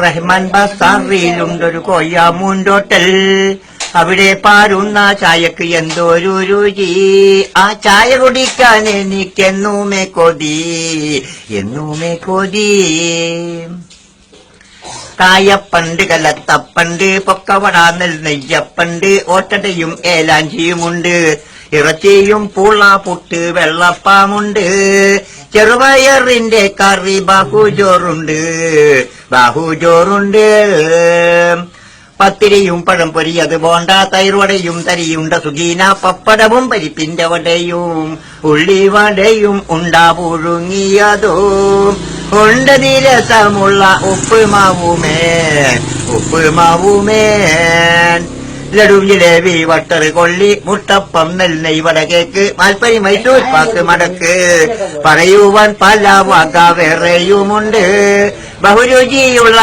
റഹ്മാൻ ബസാറിലുണ്ടൊരു കൊയ്യാമൂണ്ടോട്ടൽ, അവിടെ പാരുന്ന ചായക്ക് എന്തോരു രുചി. ആ ചായ കുടിക്കാൻ എനിക്കെന്നുമേ കൊതി, എന്നുമേ കൊതി. കായപ്പണ്ട്, കലത്തപ്പണ്ട്, പൊക്കവട, നെയ്യപ്പണ്ട്, ഓട്ടടയും ഏലാഞ്ചിയുമുണ്ട്. ഇറച്ചിയും പൂള, പുട്ട്, വെള്ളപ്പാമുണ്ട്. ചെറുപയറിന്റെ കറി ബാഹുജോറുണ്ട്, ബാഹുജോറുണ്ട്. പത്തിരിയും പഴംപൊരി, അത് ബോണ്ട, തൈർവടയും തരിയുണ്ട, സുഗീന, പപ്പടവും പരിപ്പിന്റെ വടയും ഉള്ളിവടയും ഉണ്ടാ പുഴുങ്ങിയതും ഉണ്ട്. രസമുള്ള ഉപ്പുമാവുമേൻ, ഉപ്പുമാവുമേൻ. ലഡു, ജിലേബി, വട്ടറ്, കൊള്ളി, മുട്ടപ്പം, നെയ്യ്, വടകേക്ക്, മാൽപ്പരി, മൈസൂർ പാക്ക്, മടക്ക്. പറയുവാൻ പല വക വേറെയുമുണ്ട്. ബഹുരുചിയുള്ള